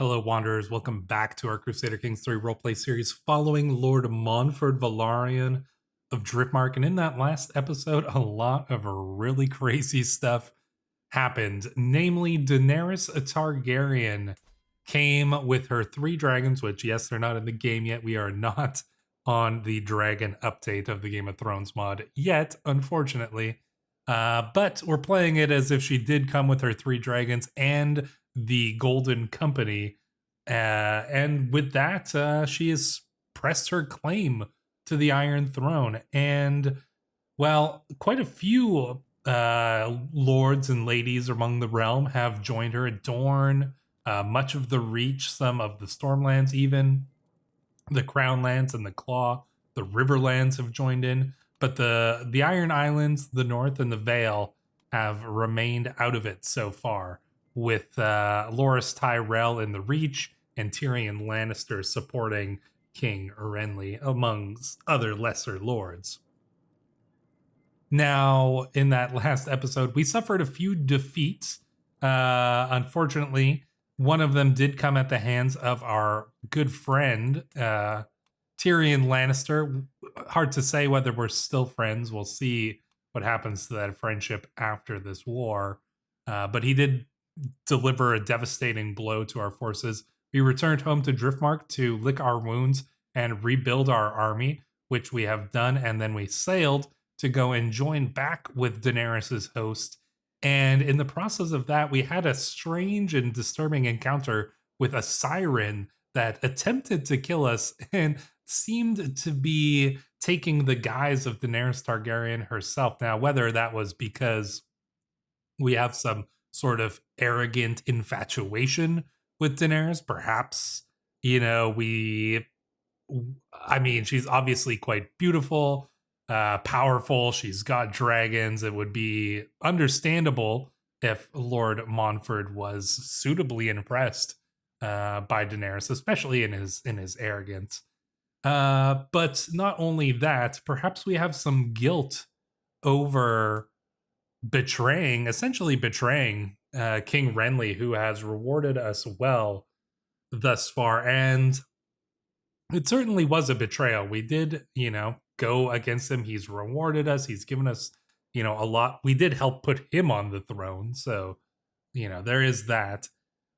Hello, Wanderers. Welcome back to our Crusader Kings 3 roleplay series following Lord Montford Velaryon of Driftmark. And in that last episode, a lot of really crazy stuff happened. Namely, Daenerys Targaryen came with her 3 dragons, which, yes, they're not in the game yet. We are not on the dragon update of the Game of Thrones mod yet, unfortunately. But we're playing it as if she did come with her 3 dragons and the Golden Company. And with that, she has pressed her claim to the Iron Throne. And, well, quite a few lords and ladies among the realm have joined her. Dorne, much of the Reach, some of the Stormlands even, the Crownlands and the Claw, the Riverlands have joined in. But the Iron Islands, the North, and the Vale have remained out of it so far, with Loras Tyrell in the Reach and Tyrion Lannister supporting King Renly, amongst other lesser lords. Now, in that last episode, we suffered a few defeats. Unfortunately, one of them did come at the hands of our good friend, Tyrion Lannister. Hard to say whether we're still friends. We'll see what happens to that friendship after this war. But he did deliver a devastating blow to our forces. We returned home to Driftmark to lick our wounds and rebuild our army, which we have done, and then we sailed to go and join back with Daenerys' host. And in the process of that, we had a strange and disturbing encounter with a siren that attempted to kill us and seemed to be taking the guise of Daenerys Targaryen herself. Now, whether that was because we have some sort of arrogant infatuation with Daenerys, perhaps, she's obviously quite beautiful, powerful, she's got dragons. It would be understandable if Lord Montford was suitably impressed by Daenerys, especially in his arrogance. But not only that, perhaps we have some guilt over essentially betraying King Renly, who has rewarded us well thus far. And it certainly was a betrayal. We did, go against him. He's rewarded us. He's given us, a lot. We did help put him on the throne. So, there is that.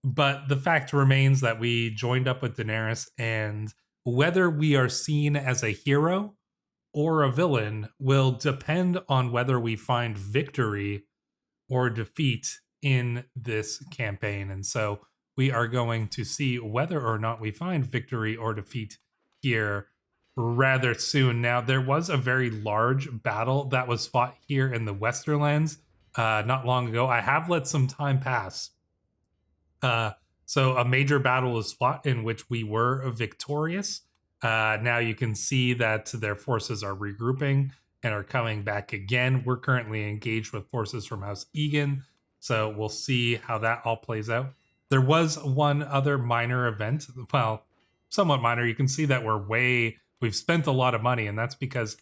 But the fact remains that we joined up with Daenerys, and whether we are seen as a hero or a villain will depend on whether we find victory or defeat in this campaign. And so we are going to see whether or not we find victory or defeat here rather soon. Now, there was a very large battle that was fought here in the Westerlands not long ago. I have let some time pass. So a major battle was fought in which we were victorious. Now you can see that their forces are regrouping and are coming back again. We're currently engaged with forces from House Egan, so we'll see how that all plays out. There was one other minor event, well, somewhat minor. You can see that we've spent a lot of money, and that's because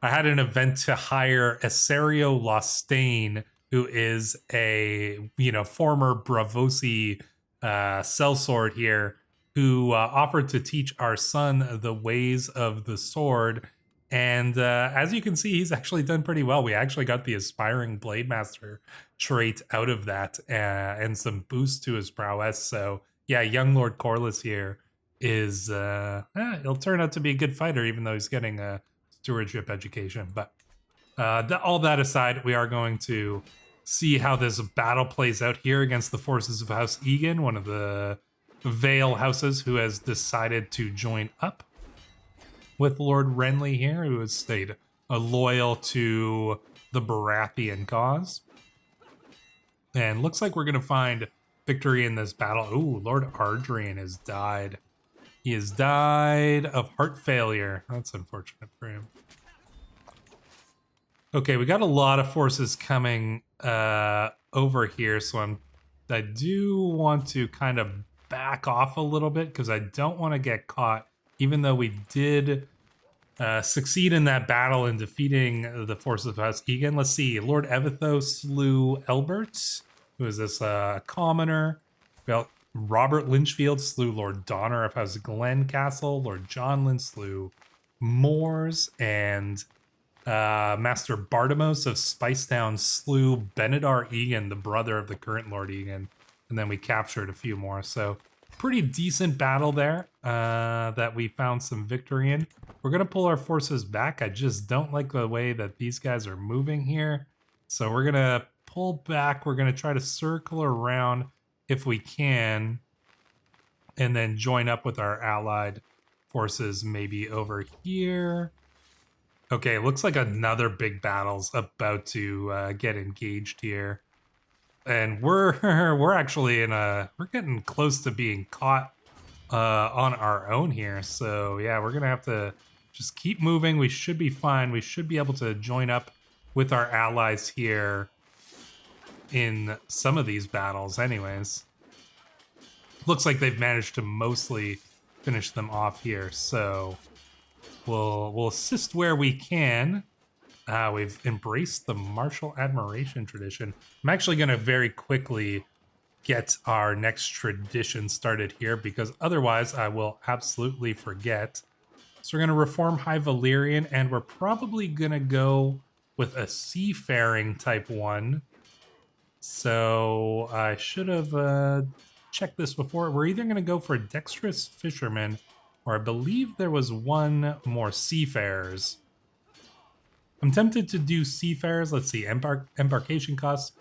I had an event to hire Asario Lostane, who is a former Bravosi sellsword here, who offered to teach our son the ways of the sword. And as you can see, he's actually done pretty well. We actually got the Aspiring Blade Master trait out of that and some boost to his prowess. So yeah, young Lord Corlys here is, he'll turn out to be a good fighter, even though he's getting a stewardship education. But all that aside, we are going to see how this battle plays out here against the forces of House Egan, one of the Vale houses who has decided to join up with Lord Renly here, who has stayed loyal to the Baratheon cause. And looks like we're going to find victory in this battle. Ooh, Lord Ardrian has died. He has died of heart failure. That's unfortunate for him. Okay, we got a lot of forces coming over here, so I do want to kind of back off a little bit because I don't want to get caught, even though we did succeed in that battle in defeating the forces of House Egan. Let's see, Lord Evithos slew Elbert, who is this commoner. Robert Lynchfield slew Lord Donner of House Glencastle. Lord Jonlin slew Moors, and Master Bardamos of Spicetown slew Benedar Egan, the brother of the current Lord Egan, and then we captured a few more. So pretty decent battle there that we found some victory in. We're going to pull our forces back. I just don't like the way that these guys are moving here. So we're going to pull back. We're going to try to circle around if we can, and then join up with our allied forces maybe over here. Okay, looks like another big battle's about to get engaged here. And we're actually we're getting close to being caught on our own here. So yeah, we're gonna have to just keep moving. We should be fine. We should be able to join up with our allies here in some of these battles anyways. Looks like they've managed to mostly finish them off here. So we'll assist where we can. We've embraced the martial admiration tradition. I'm actually going to very quickly get our next tradition started here because otherwise I will absolutely forget. So we're going to reform High Valyrian, and we're probably going to go with a seafaring type one. So I should have checked this before. We're either going to go for a dexterous fisherman, or I believe there was one more seafarers. I'm tempted to do seafarers. Let's see, embarkation costs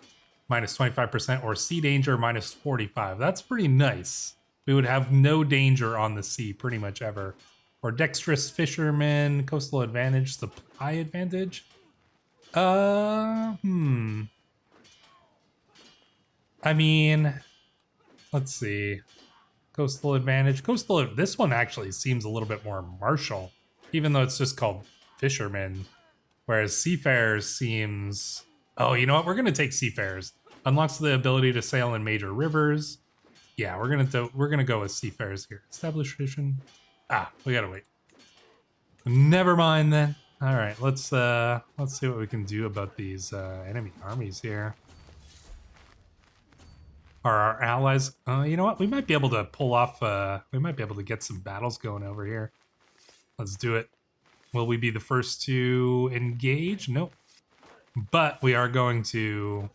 minus 25%, or sea danger minus 45. That's pretty nice. We would have no danger on the sea pretty much ever. Or dexterous fisherman, coastal advantage, supply advantage. I mean, let's see. Coastal advantage. This one actually seems a little bit more martial, even though it's just called fisherman. Whereas seafarers seems... Oh, you know what? We're going to take seafarers. Unlocks the ability to sail in major rivers. Yeah, we're gonna go with seafarers here. Established tradition. We gotta wait. Never mind then. All right, let's see what we can do about these enemy armies here. Are our allies? You know what? We might be able to pull off. We might be able to get some battles going over here. Let's do it. Will we be the first to engage? Nope. But we are going to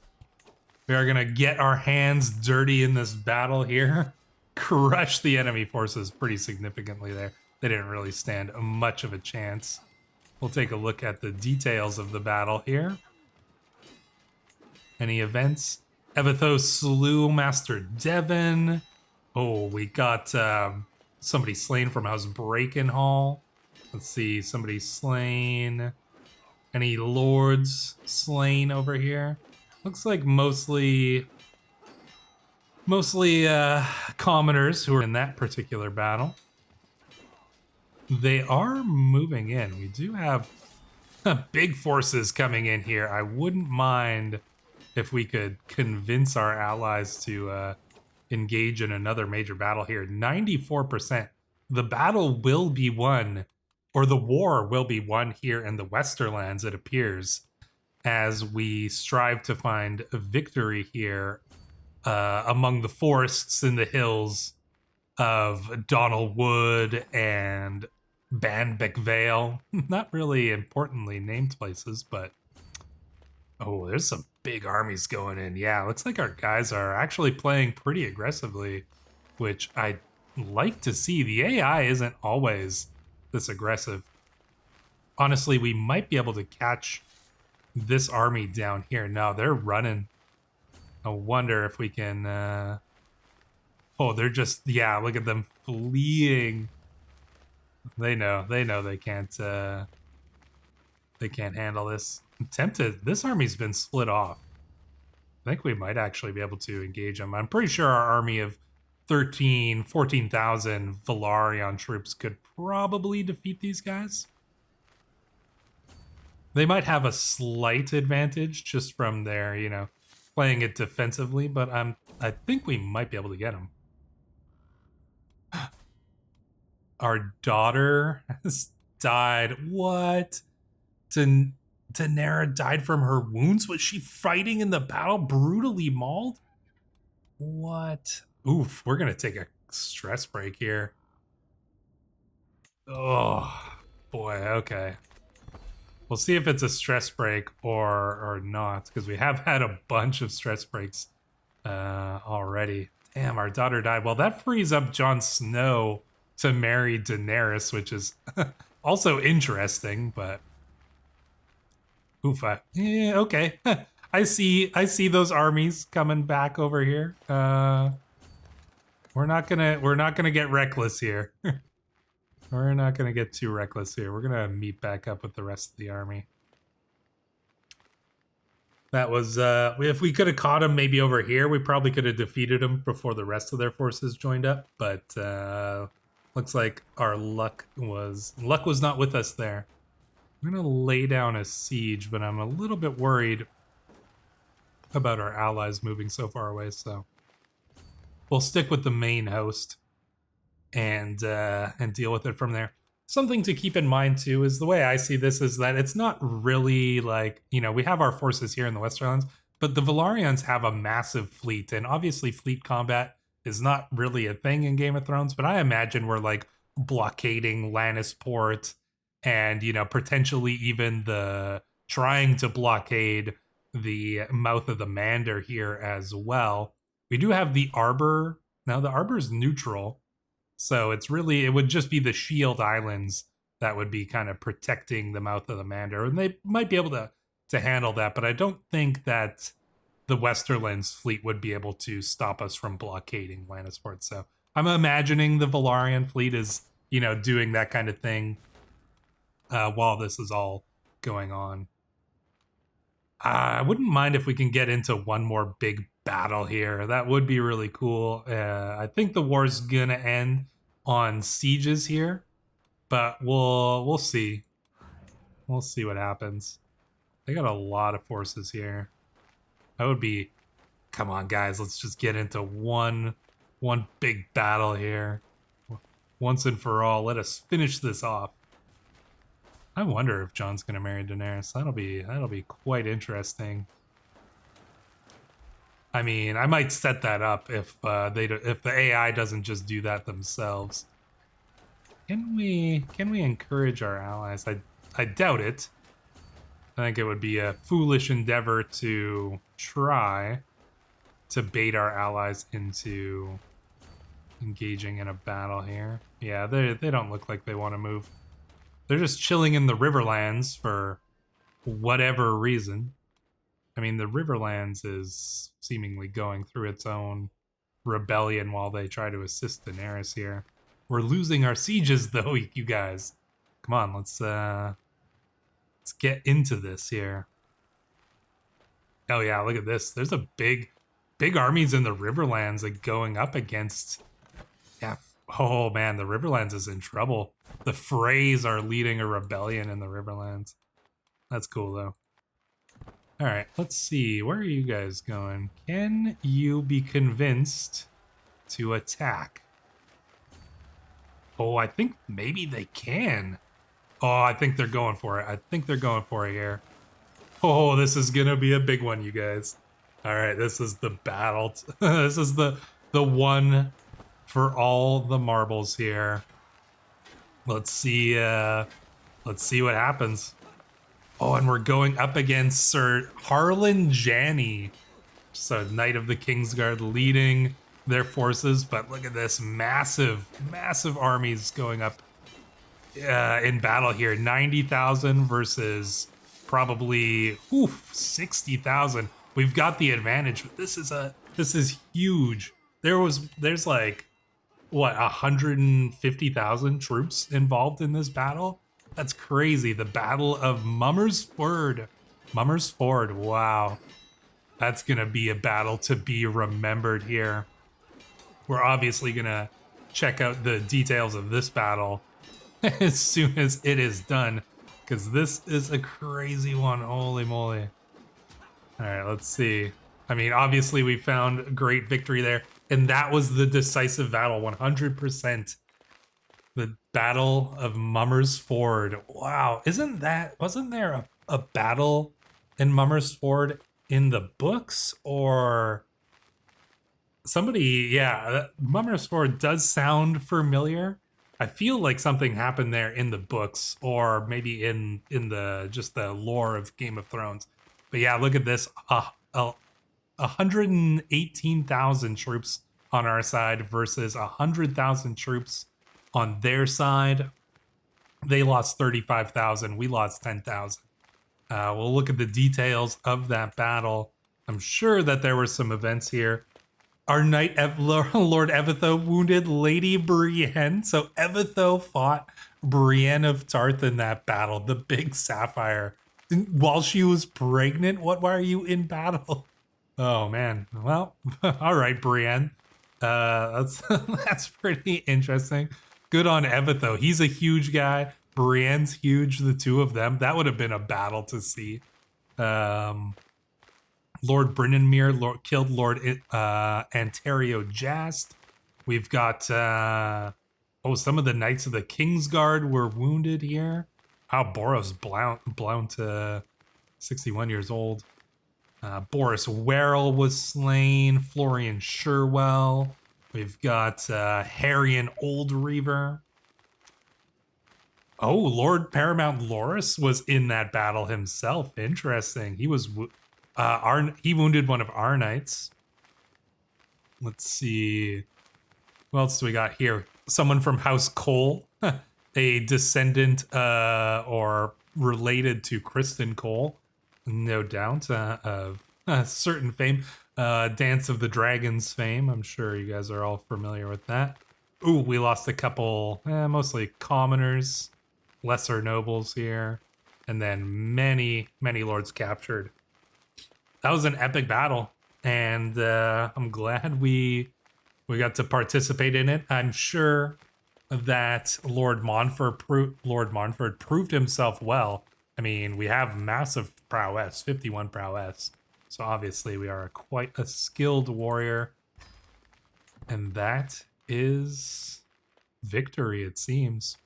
get our hands dirty in this battle here. Crush the enemy forces pretty significantly there. They didn't really stand much of a chance. We'll take a look at the details of the battle here. Any events? Evithos slew Master Devon. Oh, we got somebody slain from House Brakenhall. Let's see, somebody slain. Any lords slain over here? Looks like mostly commoners who are in that particular battle. They are moving in. We do have big forces coming in here. I wouldn't mind if we could convince our allies to engage in another major battle here. 94%. The battle will be won, or the war will be won here in the Westerlands, it appears, as we strive to find a victory here among the forests in the hills of Donald Wood and Banbeck Vale. Not really importantly named places, but oh, there's some big armies going in. Yeah, looks like our guys are actually playing pretty aggressively, which I like to see. The AI isn't always this aggressive. Honestly, we might be able to catch this army down here. No, they're running. I wonder if we can... Oh, they're just... Yeah, look at them fleeing. They know they can't handle this. I'm tempted. This army's been split off. I think we might actually be able to engage them. I'm pretty sure our army of 14,000 Velaryon troops could probably defeat these guys. They might have a slight advantage just from their, you know, playing it defensively, but I think we might be able to get them. Our daughter has died. What? Daenerys died from her wounds? Was she fighting in the battle, brutally mauled? What? Oof, we're gonna take a stress break here. Oh boy, okay. We'll see if it's a stress break or not, because we have had a bunch of stress breaks already. Damn, our daughter died. Well, that frees up Jon Snow to marry Daenerys, which is also interesting, but oof, yeah, okay. I see those armies coming back over here. We're not gonna get reckless here. We're not gonna get too reckless here. We're gonna meet back up with the rest of the army. That was if we could have caught him maybe over here, we probably could have defeated him before the rest of their forces joined up. But looks like our luck was not with us there. I'm gonna lay down a siege, but I'm a little bit worried about our allies moving so far away. So we'll stick with the main host and deal with it from there. Something to keep in mind too is the way I see this is that it's not really like, you know, we have our forces here in the Westerlands, but the Velaryons have a massive fleet, and obviously fleet combat is not really a thing in Game of Thrones, but I imagine we're like blockading Lannisport and, you know, potentially even the trying to blockade the mouth of the Mander here as well. We do have the Arbor. Now the Arbor is neutral, so it's really, it would just be the Shield Islands that would be kind of protecting the mouth of the Mander, and they might be able to handle that, but I don't think that the Westerlands fleet would be able to stop us from blockading Lannisport. So I'm imagining the Velaryon fleet is, you know, doing that kind of thing while this is all going on. I wouldn't mind if we can get into one more big battle here. That would be really cool. I think the war's gonna end on sieges here, but we'll see. We'll see what happens. They got a lot of forces here. That would be, come on guys, let's just get into one big battle here. Once and for all, let us finish this off. I wonder if Jon's gonna marry Daenerys. That'll be quite interesting. I mean, I might set that up if if the AI doesn't just do that themselves. Can we encourage our allies? I doubt it. I think it would be a foolish endeavor to try to bait our allies into engaging in a battle here. Yeah, they don't look like they want to move. They're just chilling in the Riverlands for whatever reason. I mean, the Riverlands is seemingly going through its own rebellion while they try to assist Daenerys here. We're losing our sieges, though, you guys. Come on, let's get into this here. Oh yeah, look at this. There's a big armies in the Riverlands like going up against. Yeah. Oh man, the Riverlands is in trouble. The Freys are leading a rebellion in the Riverlands. That's cool though. All right, let's see. Where are you guys going? Can you be convinced to attack? Oh, I think maybe they can. Oh, I think they're going for it. I think they're going for it here. Oh, this is gonna be a big one, you guys. All right, this is the battle. This is the one for all the marbles here. Let's see what happens. Oh, and we're going up against Sir Harlan Janney. So Knight of the Kingsguard leading their forces, but look at this massive armies going up in battle here. 90,000 versus probably 60,000. We've got the advantage, but this is huge. There's like what, 150,000 troops involved in this battle. That's crazy. The Battle of Mummer's Ford. Mummer's Ford. Wow. That's going to be a battle to be remembered here. We're obviously going to check out the details of this battle as soon as it is done, because this is a crazy one. Holy moly. All right, let's see. I mean, obviously we found great victory there, and that was the decisive battle, 100%. The Battle of Mummer's Ford. Wow, wasn't there a battle in Mummer's Ford in the books, or Somebody, yeah, Mummer's Ford does sound familiar. I feel like something happened there in the books, or maybe in the just the lore of Game of Thrones. But yeah, look at this: 118,000 troops on our side versus 100,000 troops on their side. They lost 35,000. We lost 10,000. We'll look at the details of that battle. I'm sure that there were some events here. Our knight Lord Evitho wounded Lady Brienne. So Evitho fought Brienne of Tarth in that battle, the big sapphire, while she was pregnant. Why are you in battle? Oh man. Well, all right, Brienne. That's that's pretty interesting. Good on Evitho. He's a huge guy. Brienne's huge. The two of them. That would have been a battle to see. Lord Bryndenmere killed Lord Antario Jast. We've got some of the Knights of the Kingsguard were wounded here. Boros Blount 61 years old. Boris Werrell was slain. Florian Sherwell. We've got Harrion Old Reaver. Oh, Lord Paramount Loras was in that battle himself. Interesting. He was he wounded one of our knights. Let's see. What else do we got here? Someone from House Cole, a descendant or related to Kristen Cole, no doubt, of certain fame. Dance of the Dragons fame. I'm sure you guys are all familiar with that. Ooh, we lost a couple, mostly commoners, lesser nobles here, and then many lords captured. That was an epic battle, and I'm glad we got to participate in it. I'm sure that Lord Montfort proved himself well. I mean, we have massive prowess, 51 prowess. So obviously we are quite a skilled warrior. And that is victory, it seems.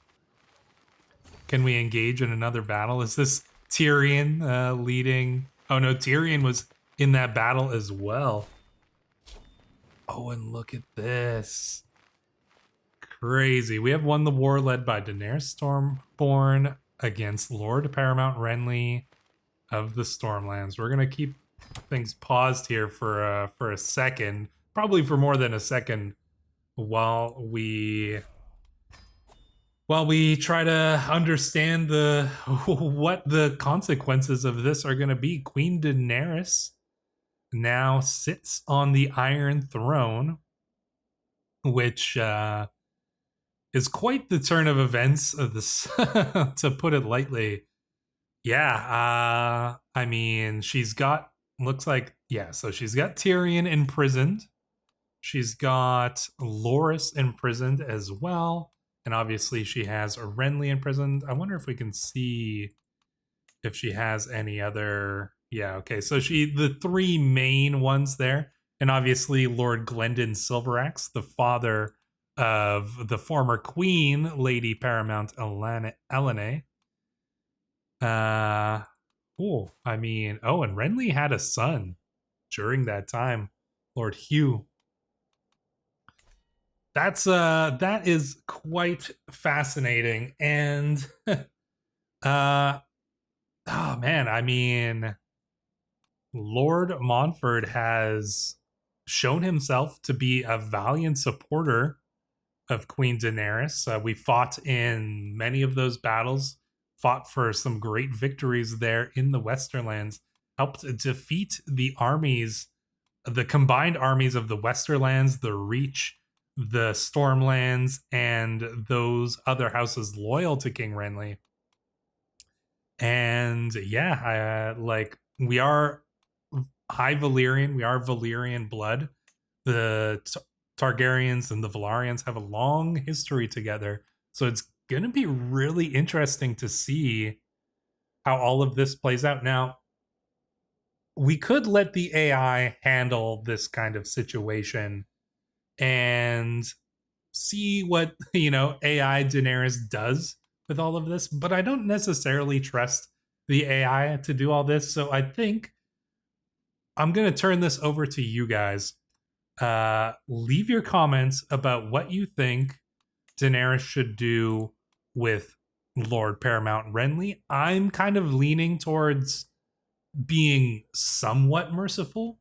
Can we engage in another battle? Is this Tyrion leading? Oh no, Tyrion was in that battle as well. Oh, and look at this. Crazy. We have won the war led by Daenerys Stormborn against Lord Paramount Renly of the Stormlands. We're going to keep things paused here for a second, probably for more than a second, while we try to understand what the consequences of this are going to be. Queen Daenerys now sits on the Iron Throne, which is quite the turn of events of this, to put it lightly. Yeah, I mean, she's got, looks like, yeah, so she's got Tyrion imprisoned. She's got Loras imprisoned as well. And obviously she has Renly imprisoned. I wonder if we can see if she has any other. Yeah, okay. So the three main ones there. And obviously Lord Glendon Silveraxe, the father of the former queen, Lady Paramount Elenay. And Renly had a son during that time, Lord Hugh. That is quite fascinating. And oh man, I mean, Lord Montfort has shown himself to be a valiant supporter of Queen Daenerys. We fought in many of those battles, fought for some great victories there in the Westerlands, helped defeat the armies, the combined armies of the Westerlands, the Reach, the Stormlands, and those other houses loyal to King Renly. And yeah, we are high Valyrian. We are Valyrian blood. The Targaryens and the Velaryon have a long history together. So it's going to be really interesting to see how all of this plays out. Now, we could let the AI handle this kind of situation and see what, AI Daenerys does with all of this, but I don't necessarily trust the AI to do all this. So I think I'm going to turn this over to you guys. Leave your comments about what you think Daenerys should do with Lord Paramount Renly. I'm kind of leaning towards being somewhat merciful,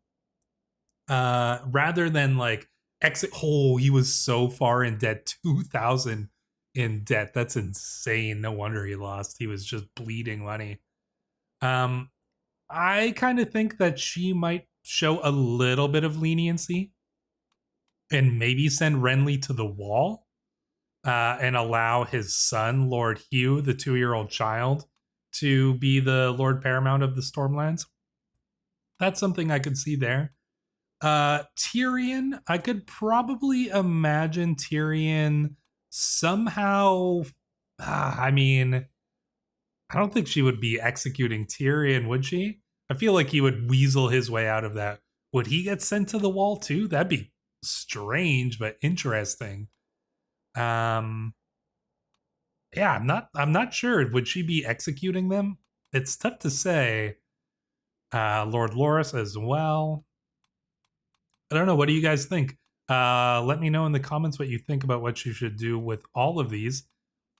rather than like exit. Oh, he was so far in debt, 2,000 in debt. That's insane. No wonder he lost. He was just bleeding money. Um, I kind of think that she might show a little bit of leniency and maybe send Renly to the wall, and allow his son, Lord Hugh, the 2-year-old child, to be the Lord Paramount of the Stormlands. That's something I could see there. Tyrion, I could probably imagine Tyrion somehow. I mean, I don't think she would be executing Tyrion, would she? I feel like he would weasel his way out of that. Would he get sent to the wall too? That'd be strange but interesting. Um, yeah, I'm not sure. Would she be executing them? It's tough to say. Lord Loras as well. I don't know. What do you guys think? Let me know in the comments what you think about what you should do with all of these.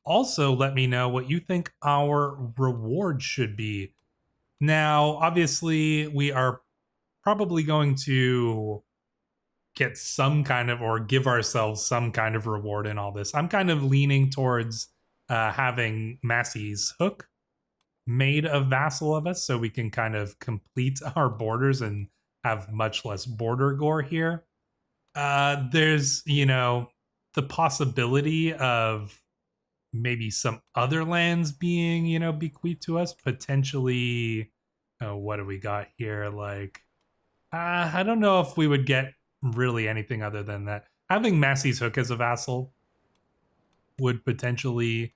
Also, let me know what you think our reward should be. Now, obviously, we are probably going to get some kind of, or give ourselves some kind of reward in all this. I'm kind of leaning towards having Massey's Hook made a vassal of us so we can kind of complete our borders and have much less border gore here. There's, the possibility of maybe some other lands being, bequeathed to us, potentially. What do we got here? Like, I don't know if we would get really anything other than that. Having Massey's Hook as a vassal would potentially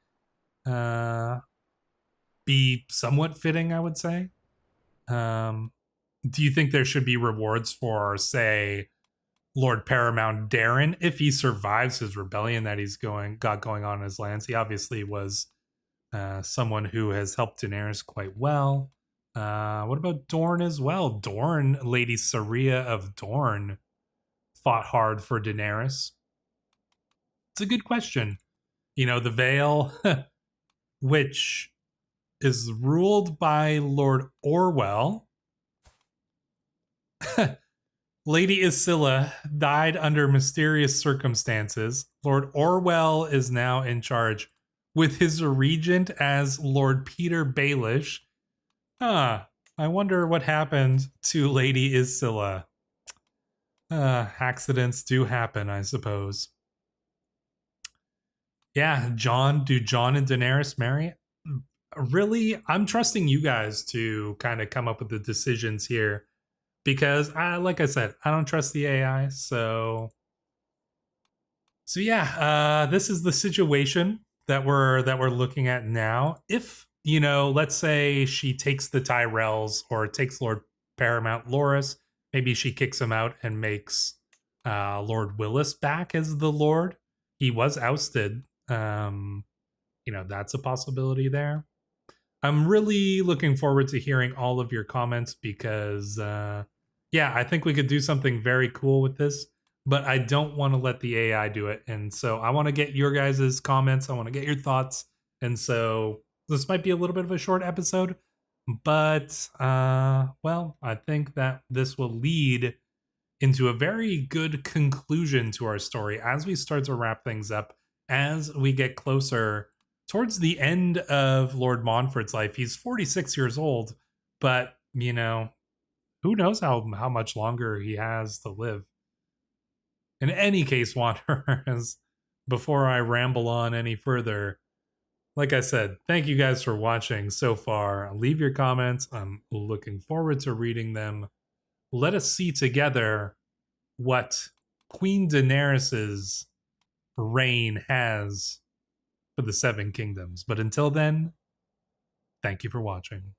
be somewhat fitting, I would say. Do you think there should be rewards for, say, Lord Paramount Darren if he survives his rebellion that he's got going on in his lands? He obviously was someone who has helped Daenerys quite well. What about Dorne as well? Dorne, Lady Saria of Dorne, fought hard for Daenerys. It's a good question. The Vale, which is ruled by Lord Orwell. Lady Isilla died under mysterious circumstances. Lord Orwell is now in charge, with his regent as Lord Peter Baelish. I wonder what happened to Lady Isilla. Accidents do happen, I suppose. Yeah, do Jon and Daenerys marry? Really, I'm trusting you guys to kind of come up with the decisions here, because like I said, I don't trust the AI. So yeah, this is the situation that we're looking at now. If, let's say she takes the Tyrells or takes Lord Paramount Loras, maybe she kicks him out and makes Lord Willis back as the Lord. He was ousted. That's a possibility there. I'm really looking forward to hearing all of your comments because, I think we could do something very cool with this, but I don't want to let the AI do it. And so I want to get your guys' comments. I want to get your thoughts. And so this might be a little bit of a short episode, but, I think that this will lead into a very good conclusion to our story as we start to wrap things up, as we get closer towards the end of Lord Montfort's life. He's 46 years old, but, who knows how much longer he has to live. In any case, Wanderers, before I ramble on any further, like I said, thank you guys for watching so far. Leave your comments. I'm looking forward to reading them. Let us see together what Queen Daenerys's reign has for the Seven Kingdoms. But until then, thank you for watching.